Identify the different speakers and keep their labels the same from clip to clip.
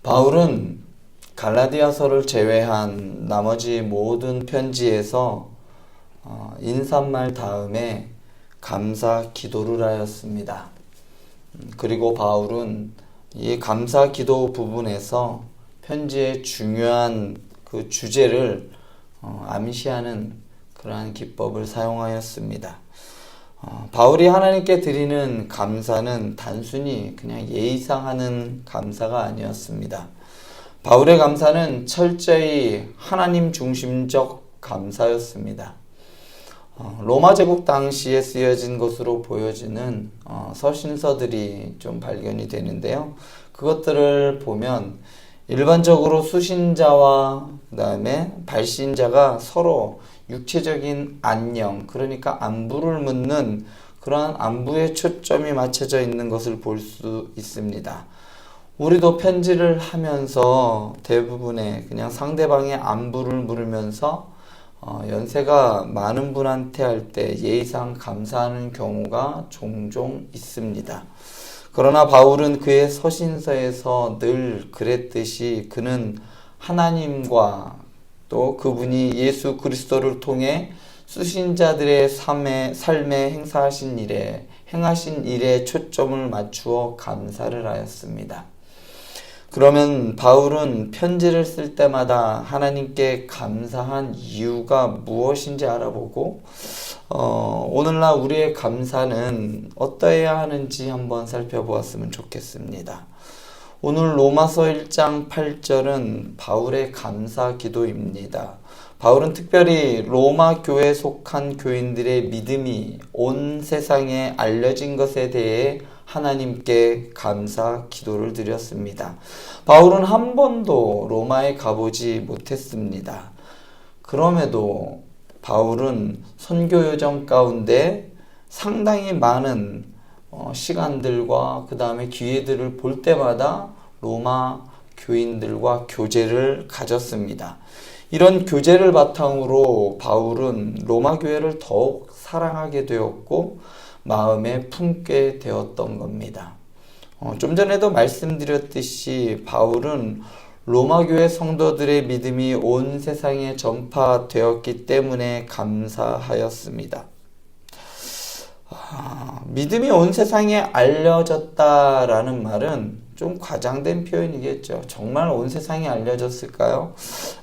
Speaker 1: 바울은 갈라디아서를 제외한 나머지 모든 편지에서 인사말 다음에 감사 기도를 하였습니다. 그리고 바울은 이 감사 기도 부분에서 편지의 중요한 그 주제를 암시하는 그러한 기법을 사용하였습니다. 바울이 하나님께 드리는 감사는 단순히 그냥 예의상 하는 감사가 아니었습니다. 바울의 감사는 철저히 하나님 중심적 감사였습니다. 로마 제국 당시에 쓰여진 것으로 보여지는 서신서들이 좀 발견이 되는데요. 그것들을 보면 일반적으로 수신자와 그 다음에 발신자가 서로 육체적인 안녕, 그러니까 안부를 묻는 그러한 안부에 초점이 맞춰져 있는 것을 볼 수 있습니다. 우리도 편지를 하면서 대부분의 그냥 상대방의 안부를 물으면서 연세가 많은 분한테 할 때 예의상 감사하는 경우가 종종 있습니다. 그러나 바울은 그의 서신서에서 늘 그랬듯이 그는 하나님과 또 그분이 예수 그리스도를 통해 수신자들의 삶에 행하신 일에 초점을 맞추어 감사를 하였습니다. 그러면 바울은 편지를 쓸 때마다 하나님께 감사한 이유가 무엇인지 알아보고 오늘날 우리의 감사는 어떠해야 하는지 한번 살펴보았으면 좋겠습니다. 오늘 로마서 1장 8절은 바울의 감사 기도입니다. 바울은 특별히 로마 교회에 속한 교인들의 믿음이 온 세상에 알려진 것에 대해 하나님께 감사 기도를 드렸습니다. 바울은 한 번도 로마에 가보지 못했습니다. 그럼에도 바울은 선교 여정 가운데 상당히 많은 시간들과 그 다음에 기회들을 볼 때마다 로마 교인들과 교제를 가졌습니다. 이런 교제를 바탕으로 바울은 로마 교회를 더욱 사랑하게 되었고 마음에 품게 되었던 겁니다. 좀 전에도 말씀드렸듯이 바울은 로마 교회 성도들의 믿음이 온 세상에 전파되었기 때문에 감사하였습니다. 믿음이 온 세상에 알려졌다라는 말은 좀 과장된 표현이겠죠. 정말 온 세상에 알려졌을까요?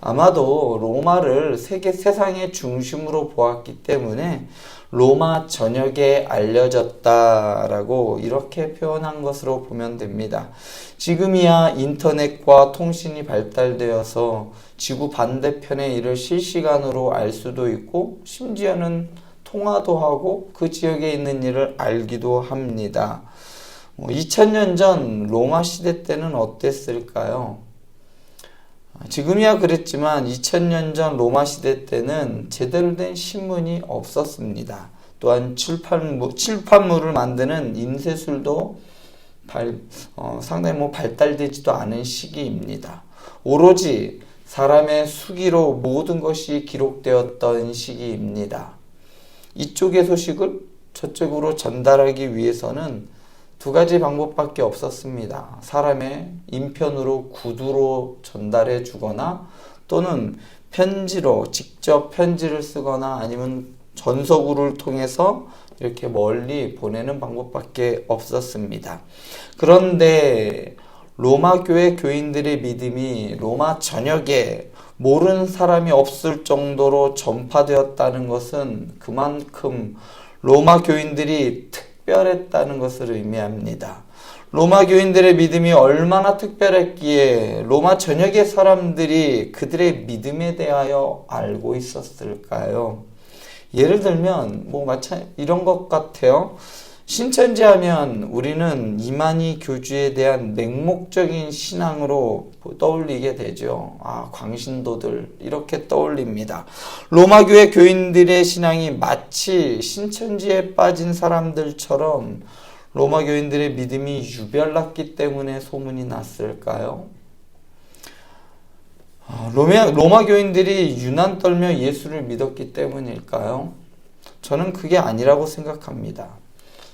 Speaker 1: 아마도 로마를 세상의 중심으로 보았기 때문에 로마 전역에 알려졌다라고 이렇게 표현한 것으로 보면 됩니다. 지금이야 인터넷과 통신이 발달되어서 지구 반대편의 일을 실시간으로 알 수도 있고 심지어는 통화도 하고 그 지역에 있는 일을 알기도 합니다. 2000년 전 로마 시대 때는 어땠을까요? 지금이야 그랬지만 2000년 전 로마 시대 때는 제대로 된 신문이 없었습니다. 또한 칠판물을 만드는 인쇄술도 상당히 발달되지도 않은 시기입니다. 오로지 사람의 수기로 모든 것이 기록되었던 시기입니다. 이쪽의 소식을 저쪽으로 전달하기 위해서는 두 가지 방법밖에 없었습니다. 사람의 인편으로 구두로 전달해 주거나 또는 편지로 직접 편지를 쓰거나 아니면 전서구를 통해서 이렇게 멀리 보내는 방법밖에 없었습니다. 그런데 로마 교회 교인들의 믿음이 로마 전역에 모르는 사람이 없을 정도로 전파되었다는 것은 그만큼 로마 교인들이 특별했다는 것을 의미합니다. 로마 교인들의 믿음이 얼마나 특별했기에 로마 전역의 사람들이 그들의 믿음에 대하여 알고 있었을까요? 예를 들면 이런 것 같아요. 신천지하면 우리는 이만희 교주에 대한 맹목적인 신앙으로 떠올리게 되죠. 광신도들 이렇게 떠올립니다. 로마 교회 교인들의 신앙이 마치 신천지에 빠진 사람들처럼 로마 교인들의 믿음이 유별났기 때문에 소문이 났을까요? 로마 교인들이 유난 떨며 예수를 믿었기 때문일까요? 저는 그게 아니라고 생각합니다.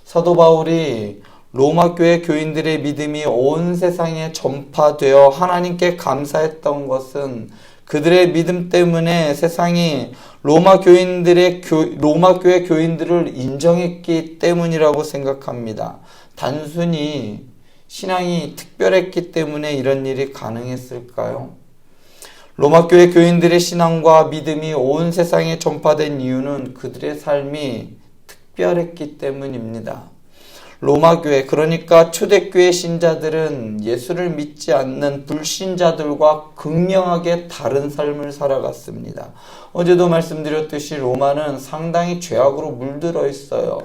Speaker 1: 사도 바울이 로마 교회 교인들의 믿음이 온 세상에 전파되어 하나님께 감사했던 것은 그들의 믿음 때문에 세상이 로마 교회 교인들을 인정했기 때문이라고 생각합니다. 단순히 신앙이 특별했기 때문에 이런 일이 가능했을까요? 로마 교회 교인들의 신앙과 믿음이 온 세상에 전파된 이유는 그들의 삶이 특별했기 때문입니다. 로마 교회, 그러니까 초대교회 신자들은 예수를 믿지 않는 불신자들과 극명하게 다른 삶을 살아갔습니다. 어제도 말씀드렸듯이 로마는 상당히 죄악으로 물들어 있어요.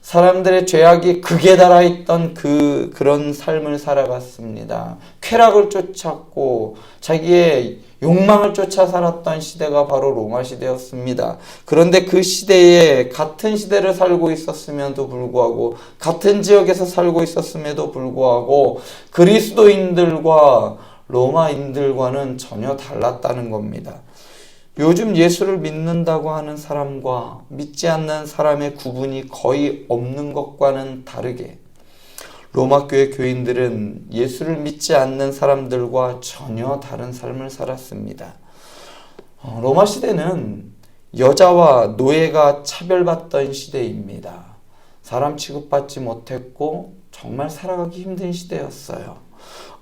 Speaker 1: 사람들의 죄악이 극에 달하있던 그런 삶을 살아갔습니다. 쾌락을 쫓았고 자기의 욕망을 쫓아 살았던 시대가 바로 로마 시대였습니다. 그런데 그 시대에 같은 시대를 살고 있었음에도 불구하고 같은 지역에서 살고 있었음에도 불구하고 그리스도인들과 로마인들과는 전혀 달랐다는 겁니다. 요즘 예수를 믿는다고 하는 사람과 믿지 않는 사람의 구분이 거의 없는 것과는 다르게 로마 교회 교인들은 예수를 믿지 않는 사람들과 전혀 다른 삶을 살았습니다. 로마 시대는 여자와 노예가 차별받던 시대입니다. 사람 취급받지 못했고 정말 살아가기 힘든 시대였어요.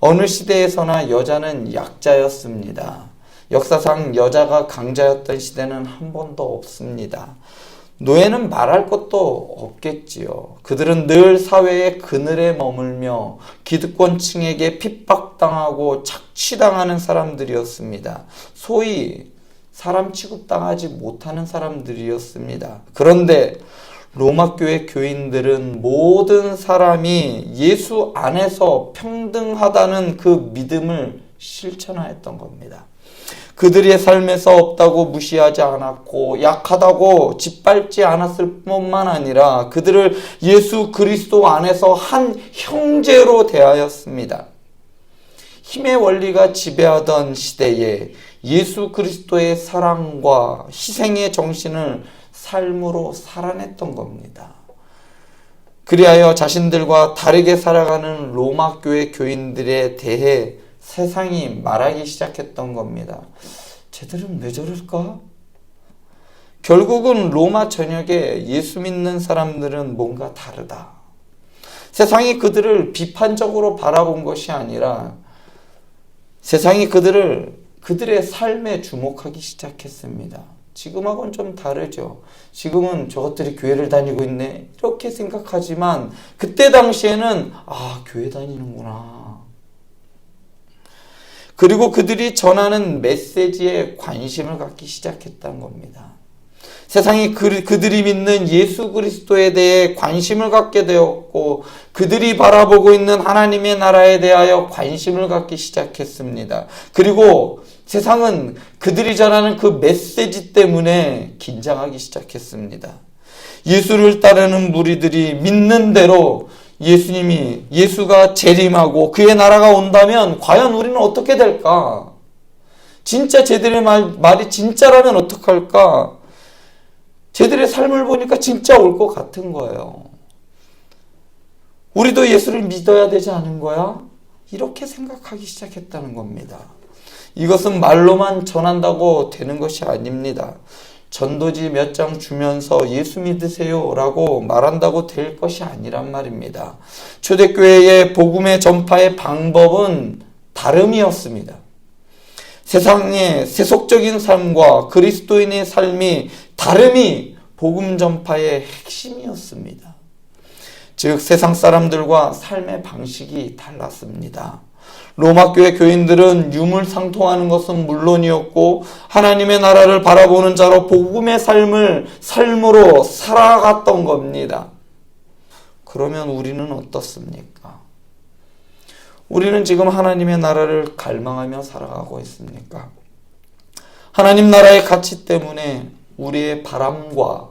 Speaker 1: 어느 시대에서나 여자는 약자였습니다. 역사상 여자가 강자였던 시대는 한 번도 없습니다. 노예는 말할 것도 없겠지요. 그들은 늘 사회의 그늘에 머물며 기득권층에게 핍박당하고 착취당하는 사람들이었습니다. 소위 사람 취급당하지 못하는 사람들이었습니다. 그런데 로마 교회 교인들은 모든 사람이 예수 안에서 평등하다는 그 믿음을 실천하였던 겁니다. 그들의 삶에서 없다고 무시하지 않았고 약하다고 짓밟지 않았을 뿐만 아니라 그들을 예수 그리스도 안에서 한 형제로 대하였습니다. 힘의 원리가 지배하던 시대에 예수 그리스도의 사랑과 희생의 정신을 삶으로 살아냈던 겁니다. 그리하여 자신들과 다르게 살아가는 로마 교회 교인들에 대해 세상이 말하기 시작했던 겁니다. 쟤들은 왜 저럴까? 결국은 로마 전역에 예수 믿는 사람들은 뭔가 다르다. 세상이 그들을 비판적으로 바라본 것이 아니라 세상이 그들의 삶에 주목하기 시작했습니다. 지금하고는 좀 다르죠. 지금은 저것들이 교회를 다니고 있네 이렇게 생각하지만 그때 당시에는 교회 다니는구나. 그리고 그들이 전하는 메시지에 관심을 갖기 시작했다는 겁니다. 세상이 그들이 믿는 예수 그리스도에 대해 관심을 갖게 되었고 그들이 바라보고 있는 하나님의 나라에 대하여 관심을 갖기 시작했습니다. 그리고 세상은 그들이 전하는 그 메시지 때문에 긴장하기 시작했습니다. 예수를 따르는 무리들이 믿는 대로 예수가 재림하고 그의 나라가 온다면 과연 우리는 어떻게 될까? 진짜 쟤들의 말이 진짜라면 어떡할까? 쟤들의 삶을 보니까 진짜 올 것 같은 거예요. 우리도 예수를 믿어야 되지 않은 거야? 이렇게 생각하기 시작했다는 겁니다. 이것은 말로만 전한다고 되는 것이 아닙니다. 전도지 몇 장 주면서 예수 믿으세요 라고 말한다고 될 것이 아니란 말입니다. 초대교회의 복음의 전파의 방법은 다름이었습니다. 세상의 세속적인 삶과 그리스도인의 삶이 다름이 복음 전파의 핵심이었습니다. 즉 세상 사람들과 삶의 방식이 달랐습니다. 로마 교회 교인들은 유물상통하는 것은 물론이었고 하나님의 나라를 바라보는 자로 복음의 삶으로 살아갔던 겁니다. 그러면 우리는 어떻습니까? 우리는 지금 하나님의 나라를 갈망하며 살아가고 있습니까? 하나님 나라의 가치 때문에 우리의 바람과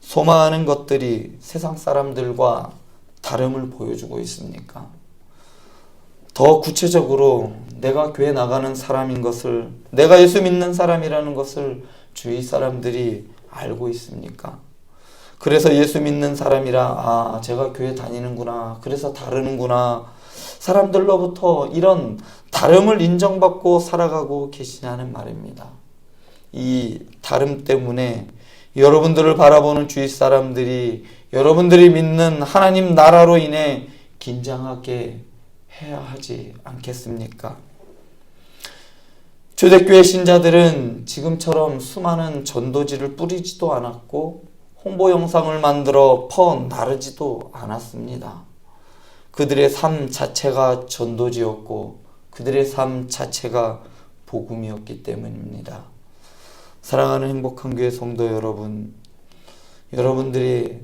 Speaker 1: 소망하는 것들이 세상 사람들과 다름을 보여주고 있습니까? 더 구체적으로 내가 교회 나가는 사람인 것을, 내가 예수 믿는 사람이라는 것을 주위 사람들이 알고 있습니까? 그래서 예수 믿는 사람이라 제가 교회 다니는구나, 그래서 다르는구나, 사람들로부터 이런 다름을 인정받고 살아가고 계시냐는 말입니다. 이 다름 때문에 여러분들을 바라보는 주위 사람들이 여러분들이 믿는 하나님 나라로 인해 긴장하게 해야 하지 않겠습니까? 초대교회 신자들은 지금처럼 수많은 전도지를 뿌리지도 않았고 홍보 영상을 만들어 나르지도 않았습니다. 그들의 삶 자체가 전도지였고 그들의 삶 자체가 복음이었기 때문입니다. 사랑하는 행복한 교회 성도 여러분, 여러분들이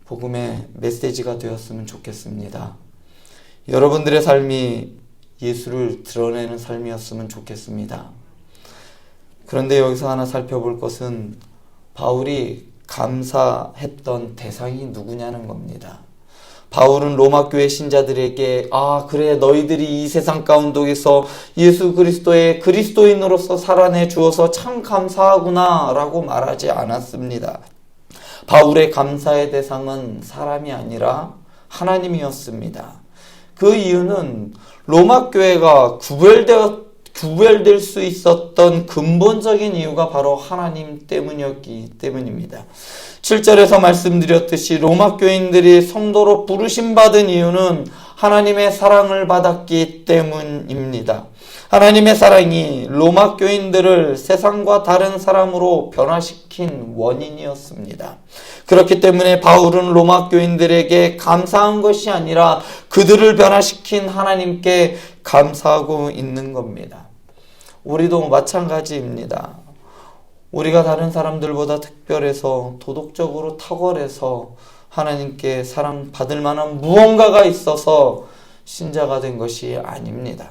Speaker 1: 복음의 메시지가 되었으면 좋겠습니다. 여러분들의 삶이 예수를 드러내는 삶이었으면 좋겠습니다. 그런데 여기서 하나 살펴볼 것은 바울이 감사했던 대상이 누구냐는 겁니다. 바울은 로마 교회 신자들에게 그래 너희들이 이 세상 가운데에서 예수 그리스도의 그리스도인으로서 살아내 주어서 참 감사하구나 라고 말하지 않았습니다. 바울의 감사의 대상은 사람이 아니라 하나님이었습니다. 그 이유는 로마 교회가 구별될 수 있었던 근본적인 이유가 바로 하나님 때문이었기 때문입니다. 7절에서 말씀드렸듯이 로마 교인들이 성도로 부르심받은 이유는 하나님의 사랑을 받았기 때문입니다. 하나님의 사랑이 로마 교인들을 세상과 다른 사람으로 변화시킨 원인이었습니다. 그렇기 때문에 바울은 로마 교인들에게 감사한 것이 아니라 그들을 변화시킨 하나님께 감사하고 있는 겁니다. 우리도 마찬가지입니다. 우리가 다른 사람들보다 특별해서 도덕적으로 탁월해서 하나님께 사랑받을 만한 무언가가 있어서 신자가 된 것이 아닙니다.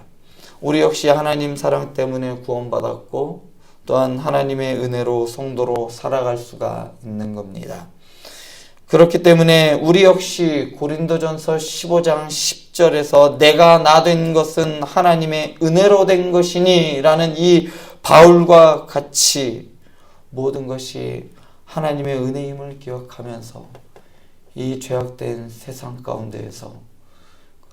Speaker 1: 우리 역시 하나님 사랑 때문에 구원받았고 또한 하나님의 은혜로 성도로 살아갈 수가 있는 겁니다. 그렇기 때문에 우리 역시 고린도전서 15장 10절에서 내가 나 된 것은 하나님의 은혜로 된 것이니 라는 이 바울과 같이 모든 것이 하나님의 은혜임을 기억하면서 이 죄악된 세상 가운데에서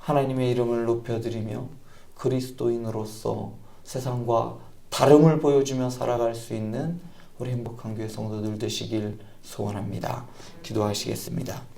Speaker 1: 하나님의 이름을 높여드리며 그리스도인으로서 세상과 다름을 보여주며 살아갈 수 있는 우리 행복한 교회 성도들 되시길 소원합니다. 기도하시겠습니다.